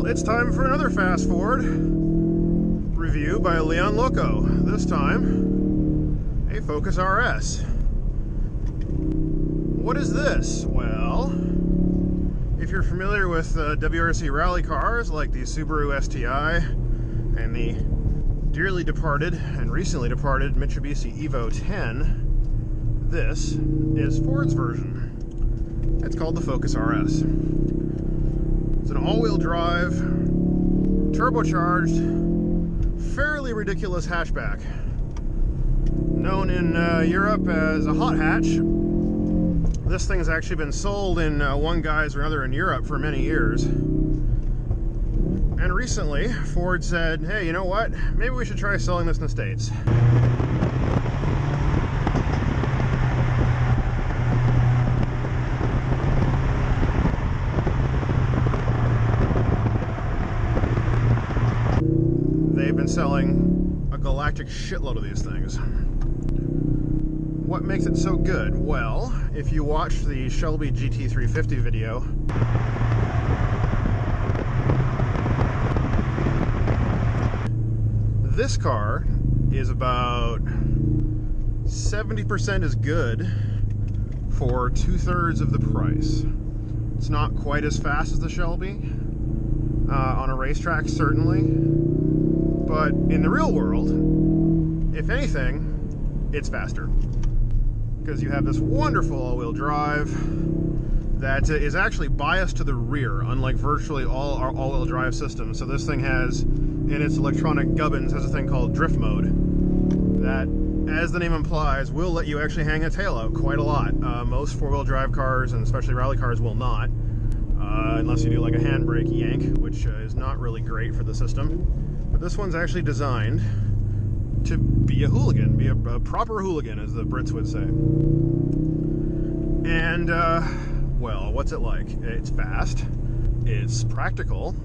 Well, it's time for another fast forward review by Leon Loco. This time, a Focus RS. What is this? Well, if you're familiar with WRC rally cars like the Subaru STI and the dearly departed and recently departed Mitsubishi Evo 10, this is Ford's version. It's called the Focus RS. It's an all-wheel drive, turbocharged, fairly ridiculous hatchback. Known in Europe as a hot hatch, this thing has actually been sold in one guise or another in Europe for many years. And recently, Ford said, hey, you know what? Maybe we should try selling this in the States. They've been selling a galactic shitload of these things. What makes it so good? Well, if you watch the Shelby GT350 video, this car is about 70% as good for 2/3 of the price. It's not quite as fast as the Shelby, on a racetrack certainly, but in the real world, if anything, it's faster. Because you have this wonderful all-wheel drive that is actually biased to the rear, unlike virtually all our all-wheel drive systems. So this thing has, in its electronic gubbins, has a thing called drift mode that, as the name implies, will let you actually hang a tail out quite a lot. Most four-wheel drive cars, and especially rally cars, will not, unless you do like a handbrake yank, which is not really great for the system. But this one's actually designed to be a hooligan, be a proper hooligan, as the Brits would say. And, well, what's it like? It's fast, it's practical,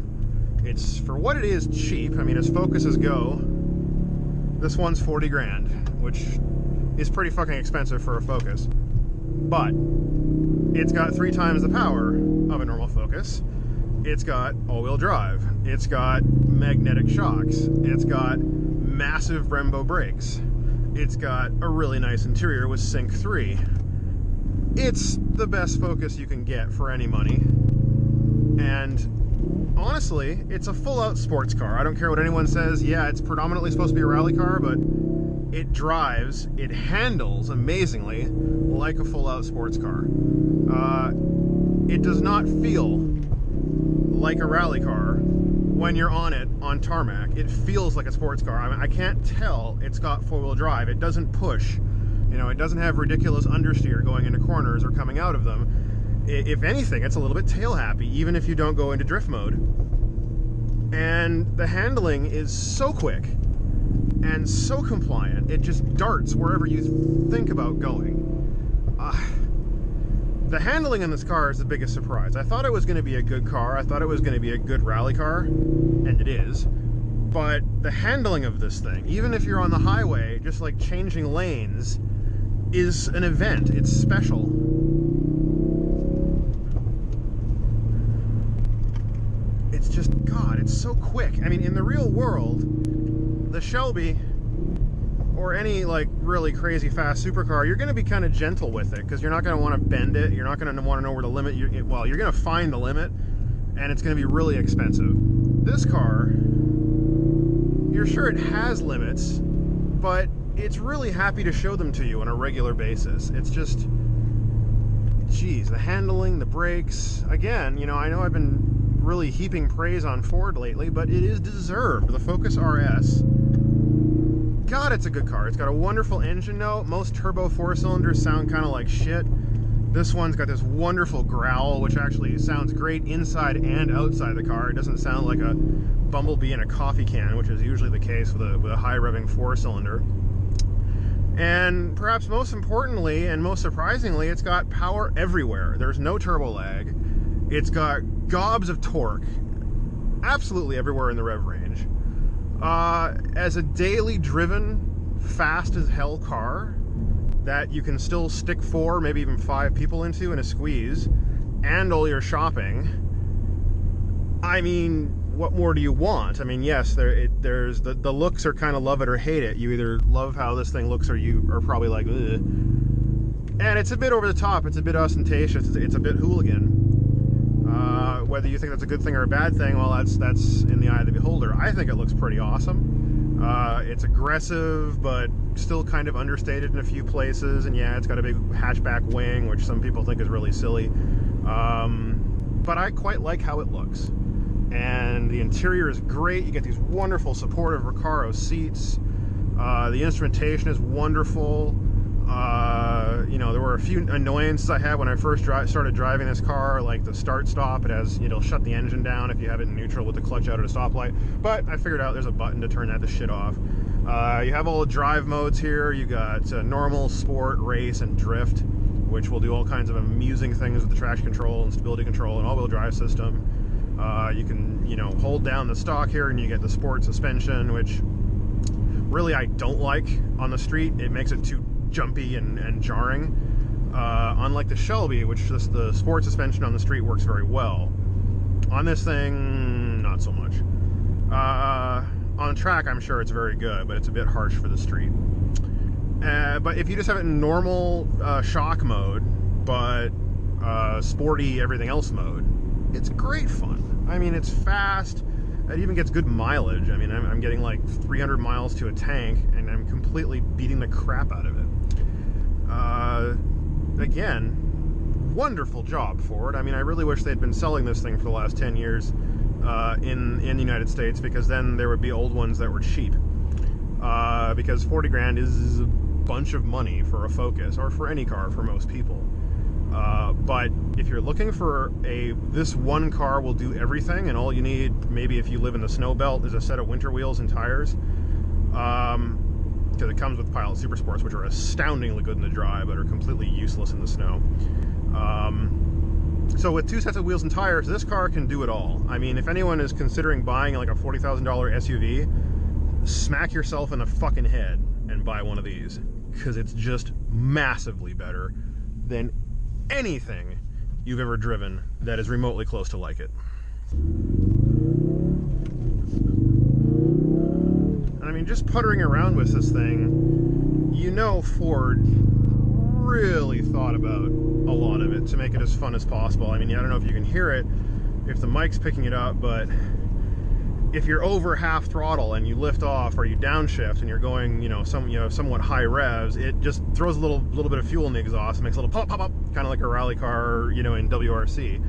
it's, for what it is, cheap. I mean, as Focuses go, this one's 40 grand, which is pretty fucking expensive for a Focus. But it's got 3 times the power of a normal Focus. It's got all-wheel drive, it's got magnetic shocks, it's got massive Brembo brakes, it's got a really nice interior with Sync 3. It's the best Focus you can get for any money, and honestly, it's a full-out sports car. I don't care what anyone says. Yeah, it's predominantly supposed to be a rally car, but it drives, it handles amazingly like a full-out sports car. It does not feel like a rally car when you're on it on tarmac. It feels like a sports car. I mean, I can't tell it's got four-wheel drive. It doesn't push. You know, it doesn't have ridiculous understeer going into corners or coming out of them. If anything, it's a little bit tail happy, even if you don't go into drift mode. And the handling is so quick and so compliant, it just darts wherever you think about going. The handling in this car is the biggest surprise. I thought it was going to be a good car. I thought it was going to be a good rally car, and it is. But the handling of this thing, even if you're on the highway, just like changing lanes, is an event. It's special. It's just, God, it's so quick. I mean, in the real world, the Shelby, or any like really crazy fast supercar, you're going to be kind of gentle with it because you're not going to want to bend it. You're not going to want to know where the limit. Well, you're going to find the limit, and it's going to be really expensive. This car, you're sure it has limits, but it's really happy to show them to you on a regular basis. It's just, geez, the handling, the brakes. Again, you know, I know I've been really heaping praise on Ford lately, but it is deserved. The Focus RS, God, it's a good car. It's got a wonderful engine note. Most turbo 4-cylinders sound kind of like shit. This one's got this wonderful growl, which actually sounds great inside and outside the car. It doesn't sound like a bumblebee in a coffee can, which is usually the case with a high revving 4-cylinder. And perhaps most importantly, and most surprisingly, it's got power everywhere. There's no turbo lag. It's got gobs of torque absolutely everywhere in the rev range. As a daily driven, fast as hell car that you can still stick 4, maybe even 5 people into in a squeeze, and all your shopping, I mean, what more do you want? I mean, yes, there's the looks are kind of love it or hate it. You either love how this thing looks, or you are probably like, ugh. And it's a bit over the top. It's a bit ostentatious. It's a bit hooligan. Whether you think that's a good thing or a bad thing, well, that's in the eye of the beholder. I think it looks pretty awesome. It's aggressive, but still kind of understated in a few places. And yeah, it's got a big hatchback wing, which some people think is really silly. But I quite like how it looks. And the interior is great. You get these wonderful supportive Recaro seats. The instrumentation is wonderful. You know, there were a few annoyances I had when I first started driving this car, like the start-stop. It'll shut the engine down if you have it in neutral with the clutch out at a stoplight. But I figured out there's a button to turn that shit off. You have all the drive modes here. You got normal, sport, race, and drift, which will do all kinds of amusing things with the traction control and stability control and all-wheel drive system. You can, you know, hold down the stock here and you get the sport suspension, which really I don't like on the street. It makes it too jumpy and jarring. Unlike the Shelby, which just the sport suspension on the street works very well. On this thing, not so much. On track, I'm sure it's very good, but it's a bit harsh for the street. But if you just have it in normal shock mode, but sporty everything else mode, it's great fun. I mean, it's fast. It even gets good mileage. I mean, I'm getting like 300 miles to a tank, and I'm completely beating the crap out of it. Again, wonderful job, Ford. I mean, I really wish they'd been selling this thing for the last 10 years in the United States, because then there would be old ones that were cheap. Because 40 grand is a bunch of money for a Focus, or for any car for most people. But if you're looking for this one car will do everything, and all you need, maybe if you live in the snow belt, is a set of winter wheels and tires. Because it comes with Pilot Super Sports, which are astoundingly good in the dry, but are completely useless in the snow. So with 2 sets of wheels and tires, this car can do it all. I mean, if anyone is considering buying like a $40,000 SUV, smack yourself in the fucking head and buy one of these, because it's just massively better than anything you've ever driven that is remotely close to like it. And I mean, just puttering around with this thing, you know Ford really thought about a lot of it to make it as fun as possible. I mean, I don't know if you can hear it, if the mic's picking it up, but if you're over half throttle and you lift off, or you downshift and you're going, somewhat high revs, it just throws a little bit of fuel in the exhaust and makes a little pop, pop, pop, kind of like a rally car, in WRC,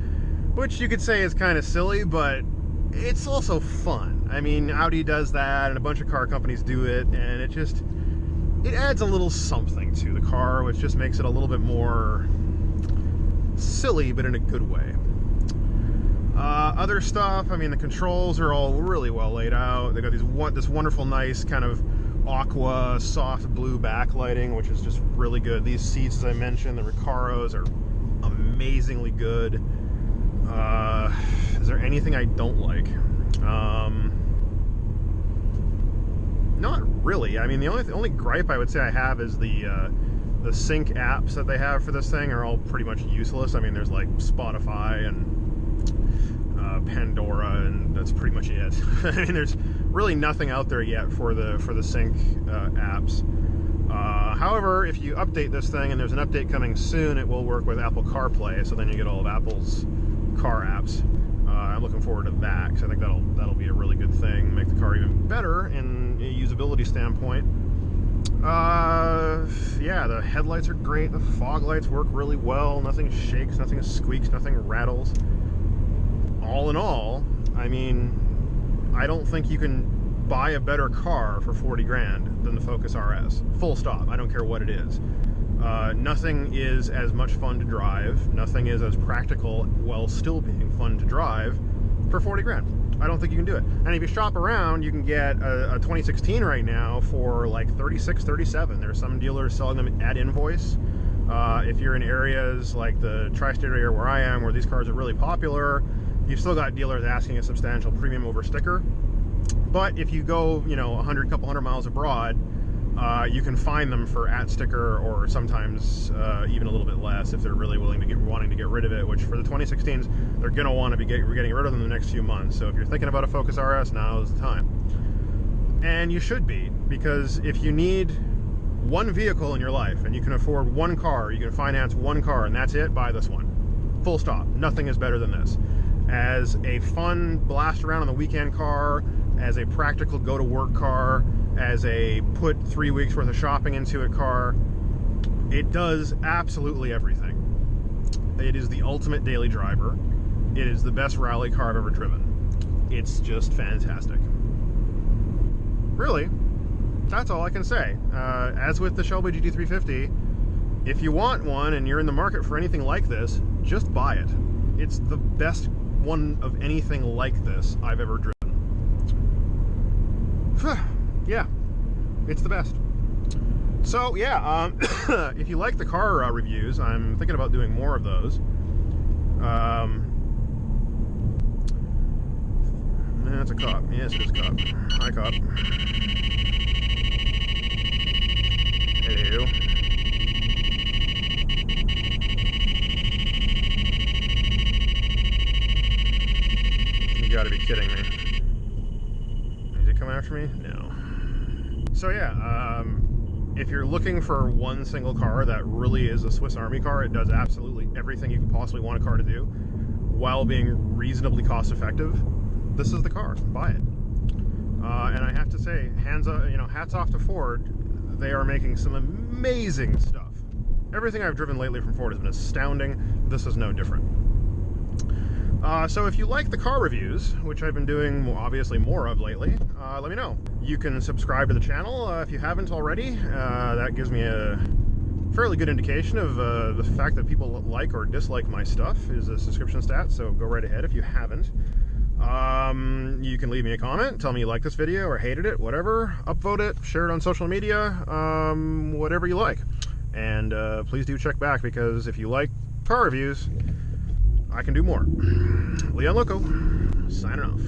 which you could say is kind of silly, but it's also fun. I mean, Audi does that, and a bunch of car companies do it, and it adds a little something to the car, which just makes it a little bit more silly, but in a good way. Other stuff, I mean, the controls are all really well laid out. They got this wonderful, nice kind of aqua, soft blue backlighting, which is just really good. These seats, as I mentioned, the Recaros are amazingly good. Is there anything I don't like? Not really. I mean, the only gripe I would say I have is the sync apps that they have for this thing are all pretty much useless. I mean, there's like Spotify and Pandora, and that's pretty much it. I mean, there's really nothing out there yet for the sync apps. However, if you update this thing, and there's an update coming soon, it will work with Apple CarPlay, so then you get all of Apple's car apps. I'm looking forward to that, because I think that'll be a really good thing, make the car even better in a usability standpoint. Yeah, the headlights are great, the fog lights work really well, nothing shakes, nothing squeaks, nothing rattles. All in all, I mean, I don't think you can buy a better car for 40 grand than the Focus RS. Full stop. I don't care what it is. Nothing is as much fun to drive. Nothing is as practical while still being fun to drive for 40 grand. I don't think you can do it. And if you shop around, you can get a 2016 right now for like 36, 37. There are some dealers selling them at invoice. If you're in areas like the tri-state area where I am, where these cars are really popular, you've still got dealers asking a substantial premium over sticker. But if you go, a couple hundred miles abroad, You can find them for at sticker, or sometimes even a little bit less if they're really wanting to get rid of it, which for the 2016s, they're going to want to be getting rid of them in the next few months. So if you're thinking about a Focus RS, now is the time. And you should be, because if you need one vehicle in your life and you can afford one car, you can finance one car, and that's it, buy this one. Full stop. Nothing is better than this. As a fun blast around on the weekend car, as a practical go-to-work car, as a put 3 weeks worth of shopping into a car, it does absolutely everything. It is the ultimate daily driver. It is the best rally car I've ever driven. It's just fantastic. Really, that's all I can say. As with the Shelby GT350, if you want one and you're in the market for anything like this, just buy it. It's the best one of anything like this I've ever driven. Yeah, it's the best. So yeah, if you like the car reviews, I'm thinking about doing more of those. That's a cop. Yes, it is a cop. Hi, cop. Hello. You gotta be kidding me. Is he coming after me? No. So yeah, if you're looking for one single car that really is a Swiss Army car, it does absolutely everything you could possibly want a car to do, while being reasonably cost effective, this is the car. Buy it. And I have to say, hats off to Ford. They are making some amazing stuff. Everything I've driven lately from Ford has been astounding. This is no different. So if you like the car reviews, which I've been doing obviously more of lately, let me know. You can subscribe to the channel if you haven't already. That gives me a fairly good indication of the fact that people like or dislike my stuff is a subscription stat, so go right ahead if you haven't. You can leave me a comment, tell me you like this video or hated it, whatever. Upvote it, share it on social media, whatever you like. And please do check back, because if you like car reviews, I can do more. Loco, signing off.